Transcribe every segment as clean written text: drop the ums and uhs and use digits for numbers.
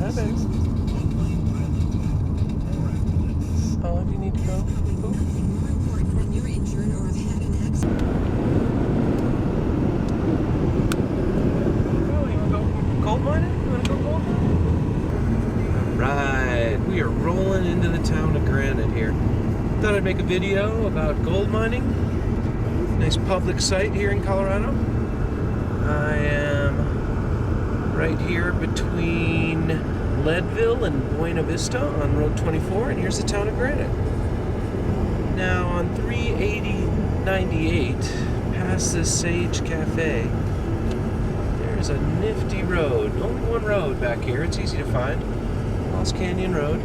Hi, babes. Oh, do you need to go? When you're injured or have had an accident. Oh, you want to go gold mining? You want to go gold mining? Alright, we are rolling into the town of Granite here. Thought I'd make a video about gold mining. Nice public site here in Colorado. I am right here between Leadville and Buena Vista on Road 24, and here's the town of Granite. Now on 380-98, past this Sage Cafe, there's a nifty road. Only one road back here. It's easy to find. Lost Canyon Road.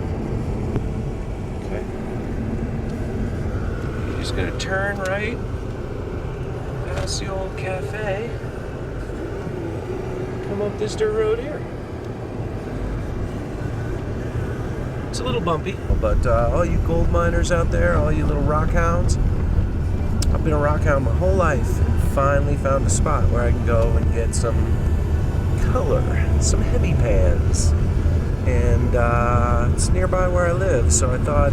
Okay. You just gotta turn right past the old cafe. Come up this dirt road here. It's a little bumpy, but all you gold miners out there, all you little rock hounds, I've been a rock hound my whole life and finally found a spot where I can go and get some color, some heavy pans. And it's nearby where I live, so I thought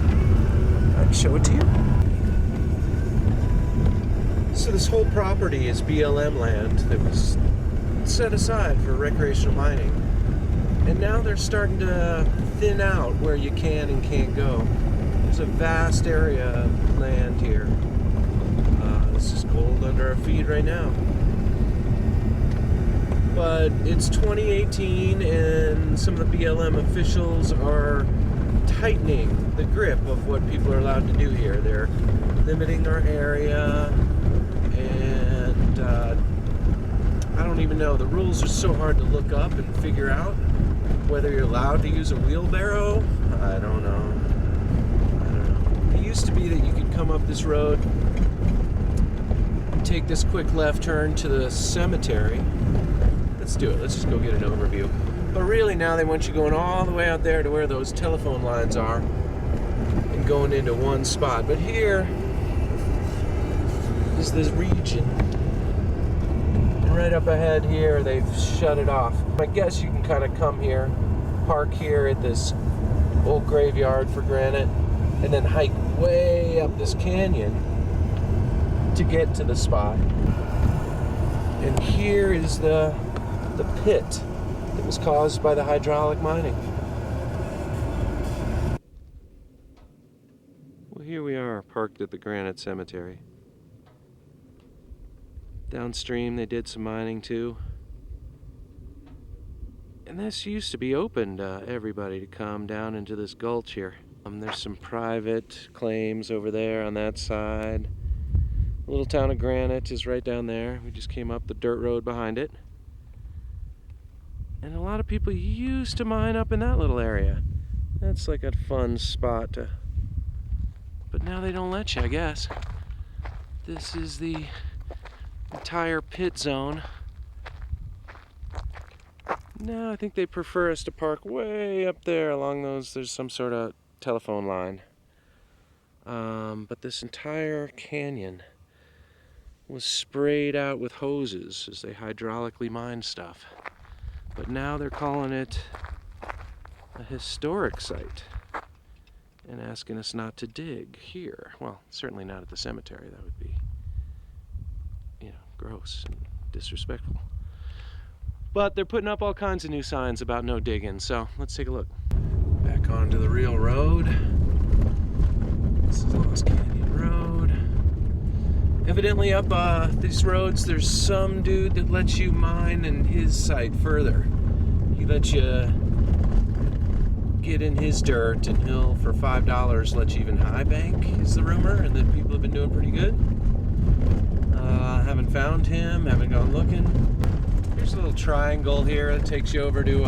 I'd show it to you. So this whole property is BLM land that was set aside for recreational mining. And now they're starting to thin out where you can and can't go. There's a vast area of land here. This is gold under our feet right now. But it's 2018 and some of the BLM officials are tightening the grip of what people are allowed to do here. They're limiting our area, and I don't even know. The rules are so hard to look up and figure out. Whether you're allowed to use a wheelbarrow, I don't know. It used to be that you could come up this road, take this quick left turn to the cemetery. Let's do it. Let's just go get an overview. But really now they want you going all the way out there to where those telephone lines are and going into one spot. But here is this region. And right up ahead here, they've shut it off. I guess you can kind of come here, park here at this old graveyard for Granite, and then hike way up this canyon to get to the spot. And here is the pit that was caused by the hydraulic mining. Well, here we are, parked at the Granite Cemetery. Downstream they did some mining too. And this used to be open to everybody to come down into this gulch here. There's some private claims over there on that side. The little town of Granite is right down there. We just came up the dirt road behind it. And a lot of people used to mine up in that little area. That's like a fun spot to... But now they don't let you, I guess. This is the entire pit zone. No, I think they prefer us to park way up there along those. There's some sort of telephone line. But this entire canyon was sprayed out with hoses as they hydraulically mined stuff. But now they're calling it a historic site and asking us not to dig here. Well, certainly not at the cemetery. That would be, gross and disrespectful. But they're putting up all kinds of new signs about no digging, so let's take a look. Back onto the real road. This is Lost Canyon Road. Evidently up these roads, there's some dude that lets you mine in his site further. He lets you get in his dirt, and he'll, for $5, let you even high bank, is the rumor, and that people have been doing pretty good. Haven't found him, haven't gone looking. Here's a little triangle here that takes you over to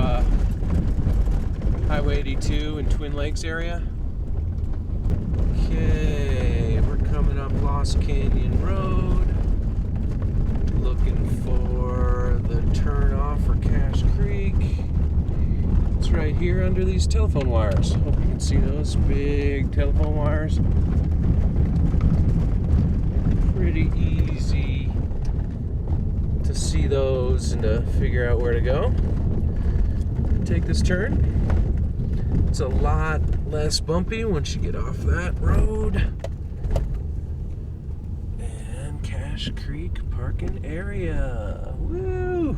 Highway 82 in Twin Lakes area. Okay, we're coming up Lost Canyon Road. Looking for the turn off for Cache Creek. It's right here under these telephone wires. Hope you can see those big telephone wires. Pretty easy to see those and to figure out where to go. take this turn. It's a lot less bumpy once you get off that road. And Cache Creek parking area. Woo!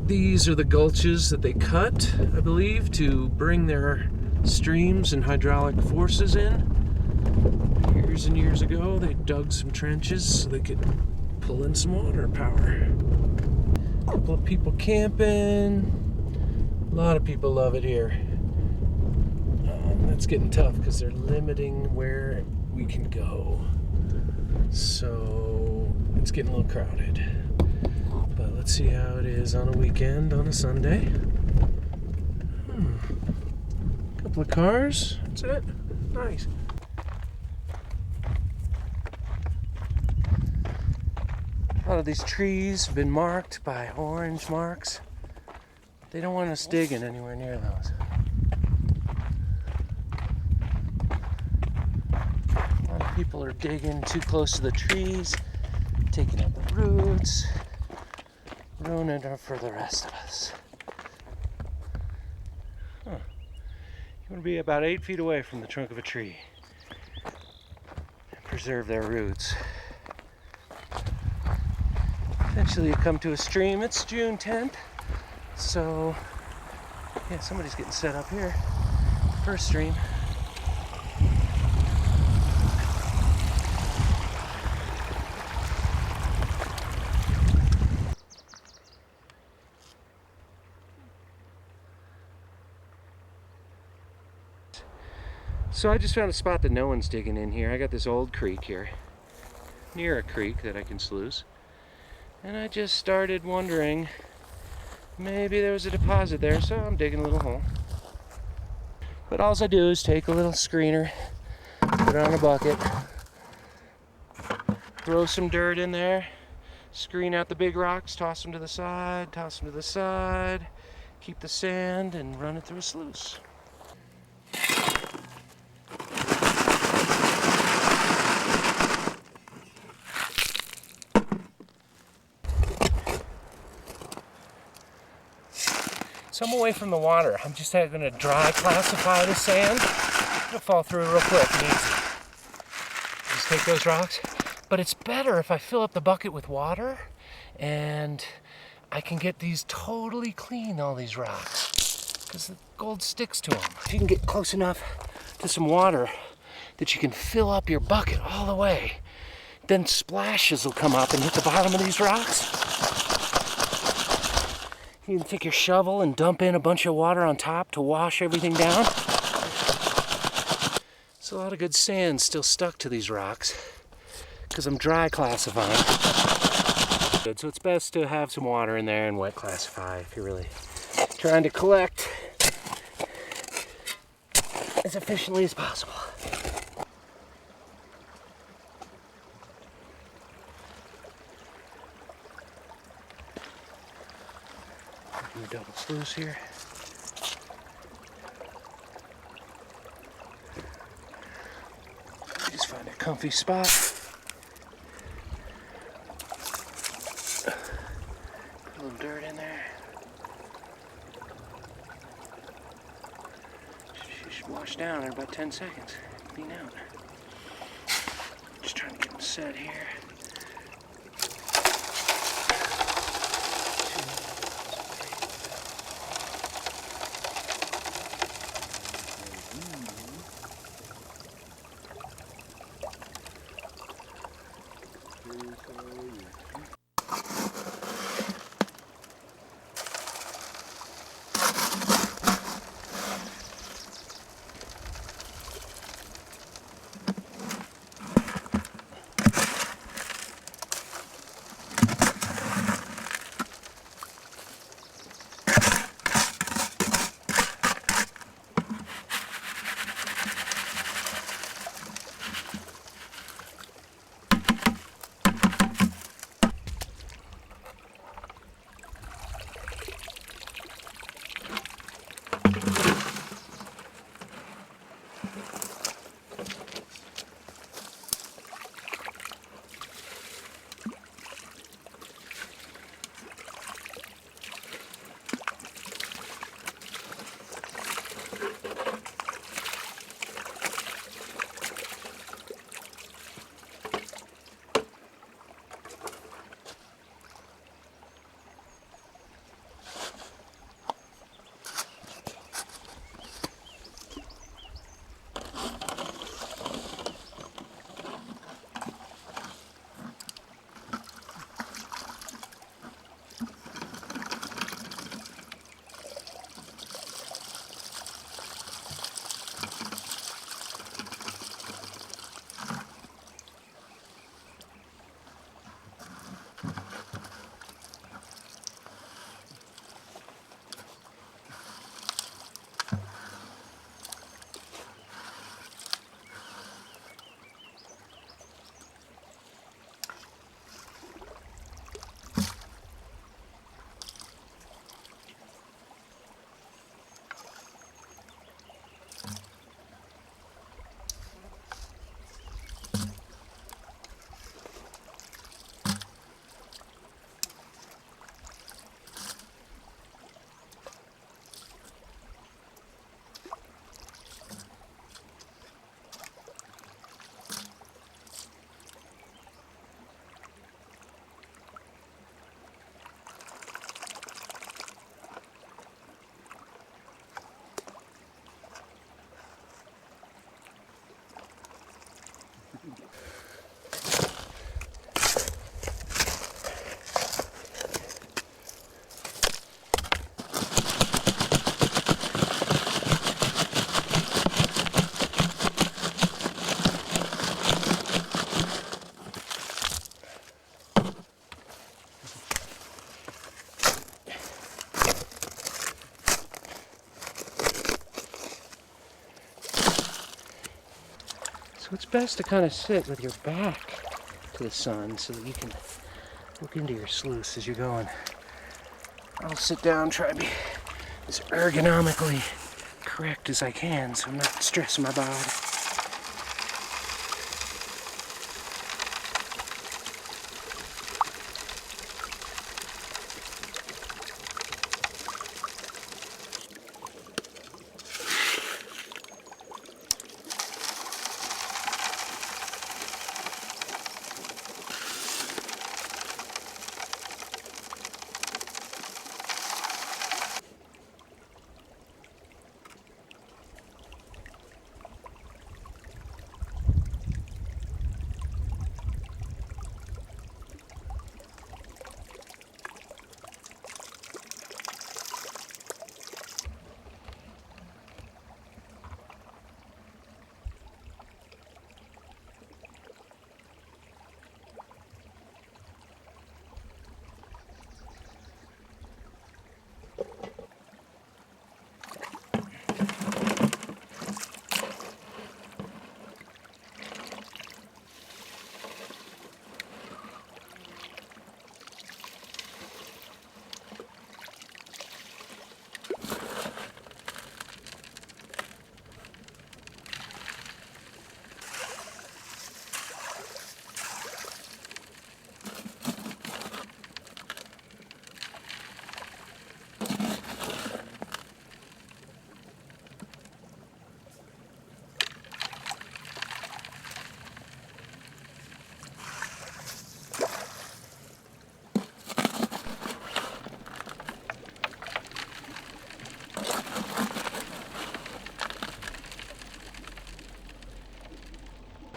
These are the gulches that they cut, I believe, to bring their streams and hydraulic forces in. Years and years ago, they dug some trenches so they could pull in some water power. A couple of people camping. A lot of people love it here. That's getting tough because they're limiting where we can go. So it's getting a little crowded. But let's see how it is on a weekend, on a Sunday. Couple of cars. That's it. Nice. A lot of these trees have been marked by orange marks. They don't want us digging anywhere near those. A lot of people are digging too close to the trees, taking out the roots, ruining it for the rest of us. You want to be about 8 feet away from the trunk of a tree and preserve their roots. Eventually you come to a stream. It's June 10th, so yeah, somebody's getting set up here. First stream. So I just found a spot that no one's digging in here. I got this old creek here, near a creek that I can sluice. And I just started wondering, maybe there was a deposit there, so I'm digging a little hole. But all I do is take a little screener, put it on a bucket, throw some dirt in there, screen out the big rocks, toss them to the side, keep the sand, and run it through a sluice. So I'm away from the water. I'm just going to dry classify the sand. It'll fall through real quick and easy. Just take those rocks. But it's better if I fill up the bucket with water and I can get these totally clean, all these rocks, because the gold sticks to them. If you can get close enough to some water that you can fill up your bucket all the way, then splashes will come up and hit the bottom of these rocks. You can take your shovel and dump in a bunch of water on top to wash everything down. There's a lot of good sand still stuck to these rocks because I'm dry classifying. So it's best to have some water in there and wet classify if you're really trying to collect as efficiently as possible. Double sluice here. Just find a comfy spot. Put a little dirt in there. She should wash down in about 10 seconds. Clean out. Just trying to get them set here. So it's best to kind of sit with your back to the sun so that you can look into your sluice as you're going. I'll sit down, try to be as ergonomically correct as I can so I'm not stressing my body.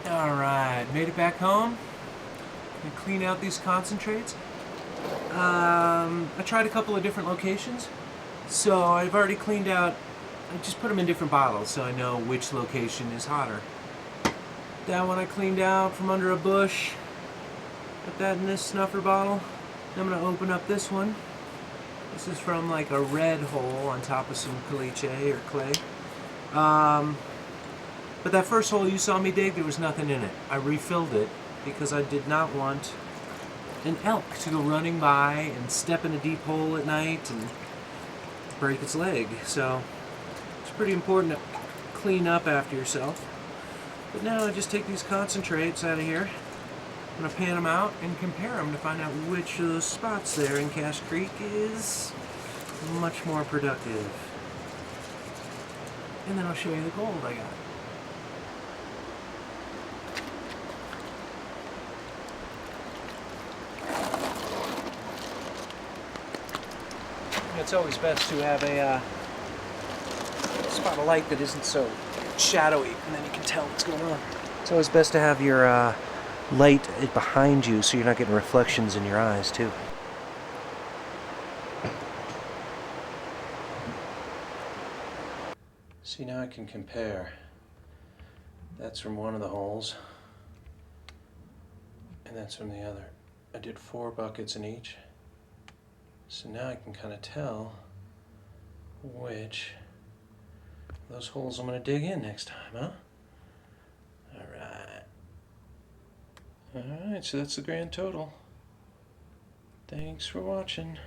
Alright, made it back home. Gonna clean out these concentrates. I tried a couple of different locations. So I've already cleaned out, I just put them in different bottles so I know which location is hotter. That one I cleaned out from under a bush. Put that in this snuffer bottle. I'm gonna open up this one. This is from like a red hole on top of some caliche or clay. But that first hole you saw me dig, there was nothing in it. I refilled it because I did not want an elk to go running by and step in a deep hole at night and break its leg. So it's pretty important to clean up after yourself. But now I just take these concentrates out of here. I'm going to pan them out and compare them to find out which of those spots there in Cache Creek is much more productive. And then I'll show you the gold I got. It's always best to have a spot of light that isn't so shadowy, and then you can tell what's going on. It's always best to have your light behind you so you're not getting reflections in your eyes too. See, now I can compare. That's from one of the holes, and that's from the other. I did 4 buckets in each. So now I can kind of tell which of those holes I'm going to dig in next time, huh? Alright, so that's the grand total. Thanks for watching.